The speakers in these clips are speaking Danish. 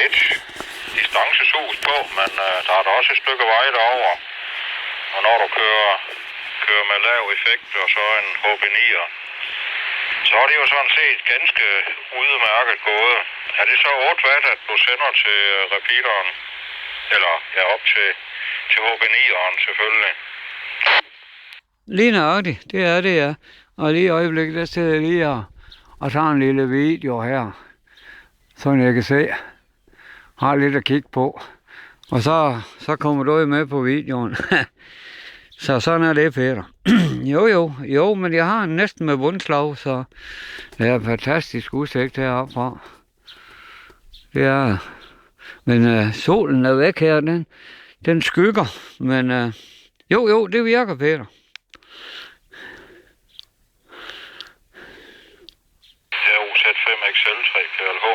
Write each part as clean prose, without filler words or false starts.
lidt distancesus på, men der er da også et stykke vej derover. Og når du kører med lav effekt og så en HB9'er, så er det jo sådan set ganske udmærket gået. Er det så 8 watt, at du sender til repeateren? Eller ja, op til HB9'eren selvfølgelig. Lige nøjagtigt, det er det, ja. Og lige i øjeblikket, der sidder jeg lige og tager en lille video her, så jeg kan se. Har lidt at kigge på. Og så kommer du med på videoen. Så sådan er det, Peter. Jo, men jeg har næsten med bundslag, så det er fantastisk udsigt heroppe fra. Det er. Men solen er væk her, den skygger. Men jo, det virker, Peter. Det er UZ5 XL3 PLH.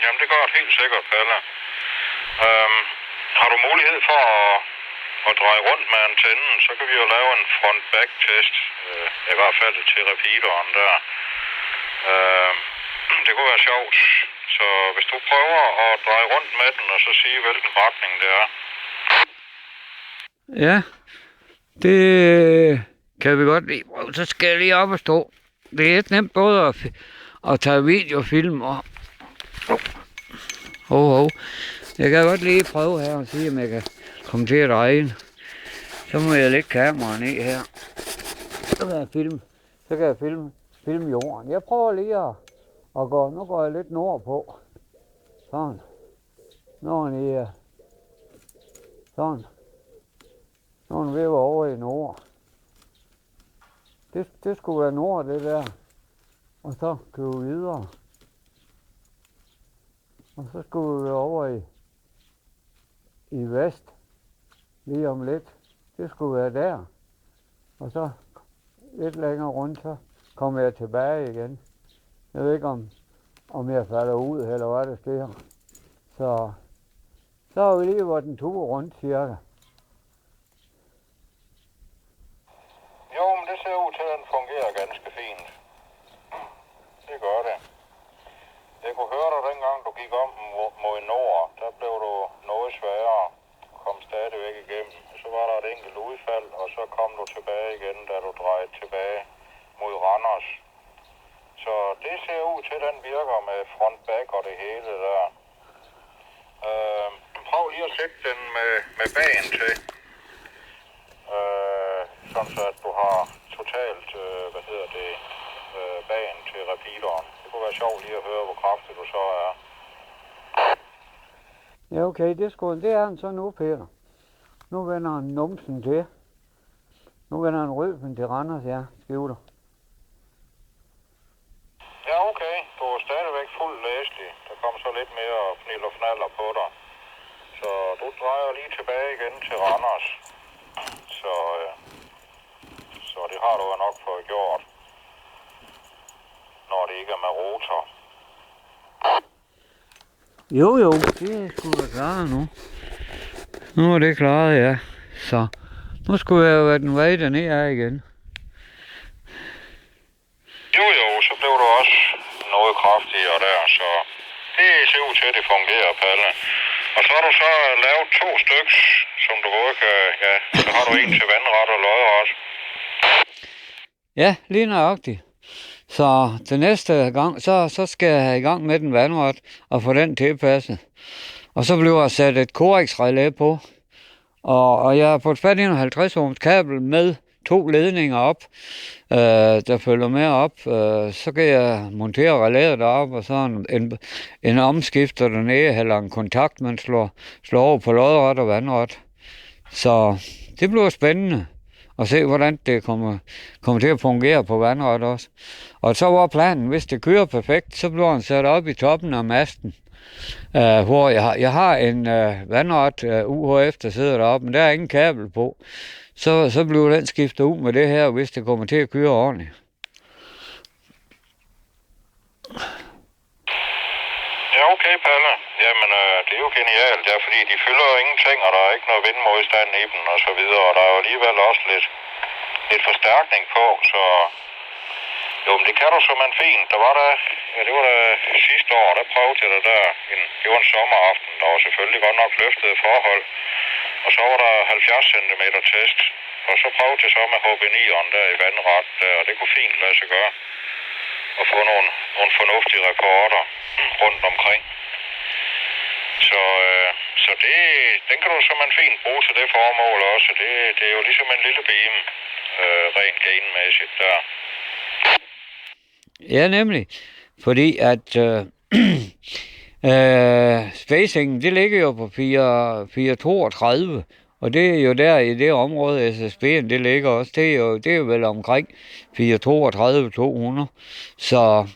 Jamen, det gør det helt sikkert, Palle. Har du mulighed for at dreje rundt med antennen, så kan vi jo lave en front-back-test. I hvert fald til repeateren der. Det kunne være sjovt. Så hvis du prøver at dreje rundt med den, og så sige, hvilken retning det er. Ja, det kan vi godt lide. Så skal jeg lige op og stå. Det er nemt både at tage videofilm og... Jeg kan godt lige prøve her og sige, om jeg kan komme til at dreje. Så må jeg lægge kameraet ned her. Så kan jeg filme jorden. Jeg prøver lige at gå. Nu går jeg lidt nordpå. Sådan. Sådan. Nu er den ved at være over i nord. Det skulle være nord, det der. Og så kører vi videre. Og så skulle vi over i vest. Lige om lidt. Det skulle være der. Og så lidt længere rundt, så kommer jeg tilbage igen. Jeg ved ikke, om jeg falder ud, eller hvad der sker. Så har vi lige været en tur rundt, cirka. Jo, men det ser ud til, at den fungerer ganske fint. Det gør det. Jeg kunne høre dig dengang, du gik om mod nord. Der blev du noget sværere. Kom stadigvæk igennem. Så var der et enkelt udfald, og så kom du tilbage igen, da du drejede tilbage mod Randers. Så det ser ud til, at den virker med front-back og det hele der. Prøv lige at sætte den med bagen til. Sådan så, at du har totalt, bagen til repeateren. Det kunne være sjovt lige at høre, hvor kraftig du så er. Ja, okay, det er han så nu, Peter. Nu vender han numsen til. Nu vender han røven til Randers, ja, skriver. Ja, okay. Du er stadigvæk fuldt læselig. Der kommer så lidt mere fnil og fnaller på dig. Så du drejer lige tilbage igen til Randers. Så det har du jo nok fået gjort. Når det ikke er med rotor. Jo, det skulle være klaret nu. Nu er det klaret, ja. Så nu skulle jeg jo være den vej dernede her igen. Jo, så blev du også noget kraftigere der, så det ser ud til, at det fungerer, Palle. Og så har du så lavet 2 stykker, som du både kan, ja, så har du en til vandret og lodret. Ja, lige nøjagtigt. Så den næste gang, så skal jeg have i gang med den vandret og få den tilpasset. Og så bliver der sat et coax-relæ på. Og jeg har fået fat i en 50 ohms kabel med 2 ledninger op, der følger med op. Så kan jeg montere relæet deroppe, og så en omskifter dernede, eller en kontakt, man slår over på lodret og vandret. Så det bliver spændende at se, hvordan det kommer til at fungere på vandret også. Og så var planen, hvis det kører perfekt, så bliver den sat op i toppen af masten. Hvor jeg har en vandret UHF, der sidder deroppe, men der er ingen kabel på. Så bliver den skiftet ud med det her, hvis det kommer til at køre ordentligt. Ja, okay, Palle. Jamen, det er jo genialt, ja, fordi de fylder jo ingenting, og der er ikke noget vindmodstand i dem og så videre, og der er jo alligevel også lidt forstærkning på, så Jo, men det kan du simpelthen fint. Det var da sidste år, der prøvede jeg det der. Det var en sommeraften, der var selvfølgelig godt nok løftede forhold. Og så var der 70 cm test. Og så prøvede jeg så med HB9'eren der i vandret, og det kunne fint lade sig gøre. Og få nogle fornuftige rekorder rundt omkring. Så den kan du simpelthen fint bruge til det formål også. Det er jo ligesom en lille bime, rent genmæssigt der. Ja, nemlig. Fordi at spacingen, det ligger jo på 432, og det er jo der i det område, SSB'en, det ligger også. Det er jo vel omkring 432-200. Så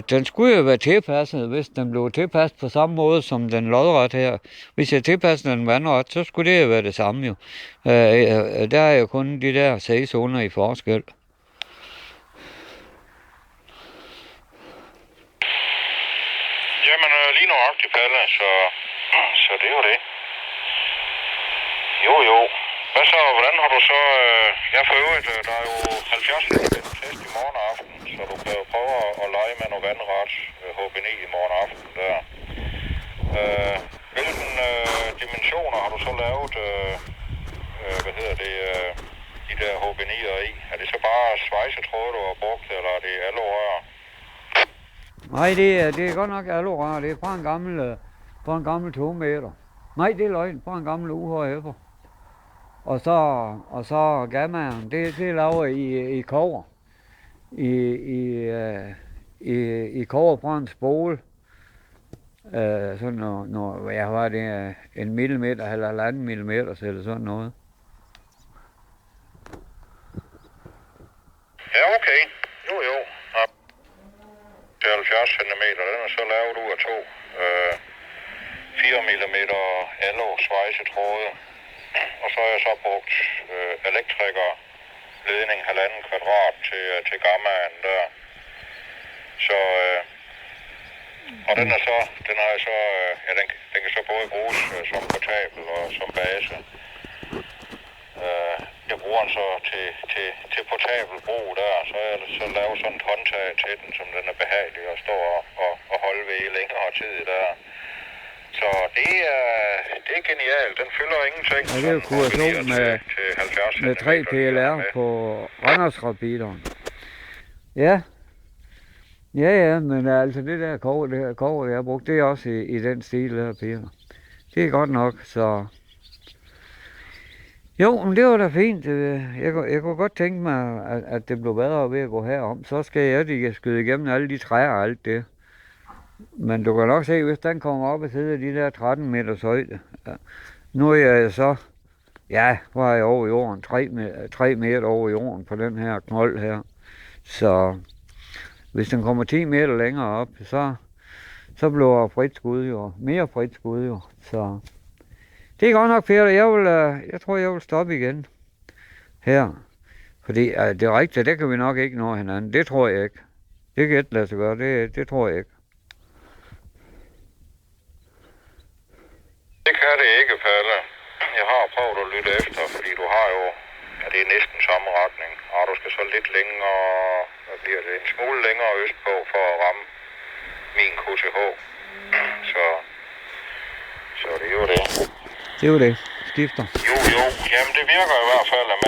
den skulle jo være tilpasset, hvis den blev tilpasset på samme måde som den lodret her. Hvis jeg tilpasser den vandret, så skulle det jo være det samme jo. Der er jo kun de der 6 zoner i forskel. Jamen, lige nøjagtigt, Palle, så det er jo det. Jo. Hvad så, hvordan har du så... Jeg for øvrigt, der er jo 70 cm test i morgen aften, så du kan jo prøve at lege med noget vandret HB9 i morgen aften der. Hvilken dimensioner har du så lavet, de der HB9'er i? Er det så bare svejsetråd, du har brugt, eller er det alurør? Nej, det er godt nok alurør. Det er fra en gammel 2 meter. Nej, det er løgn. Fra en gammel UHF'er. Og så gammaen, det er lavet i kover. I kover fra en spole. Sådan noget, jeg har det 1 millimeter eller 1,5 millimeter, eller sådan noget. Ja, okay. Jo. 70 cm, den er så lavet ud af 4 mm allo svejsetråde. Og så har jeg så brugt elektrikerledning 1,5 kvadrat til gammaen der. Så, og den kan så både bruges som portabel og som base. Jeg bruger den så til portabel brug der, så har jeg så lavet sådan et håndtag til den, som den er behagelig at stå og holde ved i længere tid der. Så det er genialt. Den fylder ingenting. Ja, det er jo kuration med 3 PLR på Randers-rapideren. Ja, men altså det der kover, jeg har brugt, det er også i den stil der, Peter. Det er godt nok, så... Jo, men det var da fint. Jeg kunne godt tænke mig, at det blev bedre ved at gå herom. Så skal jeg skyde igennem alle de træer og alt det. Men du kan nok se, hvis den kommer op og sidder de der 13 meters højde. Ja. Nu er jeg så, var jeg over jorden, 3 meter over jorden på den her knold her. Så hvis den kommer 10 meter længere op, så bliver frit skud jo, mere frit skud jo. Så det er godt nok, Peter. Jeg tror, jeg vil stoppe igen her. Fordi det er rigtigt, det kan vi nok ikke nå hinanden. Det tror jeg ikke. Det kan ikke lade sig gøre, det tror jeg ikke. Det kan det ikke, Palle. Jeg har prøvet at lytte efter, fordi du har jo, det er næsten samme retning. Og du skal så lidt længere, hvad bliver det, en smule længere østpå for at ramme min KTH. Så det er jo det. Det er jo det. Skifter. Jo. Jamen det virker i hvert fald, at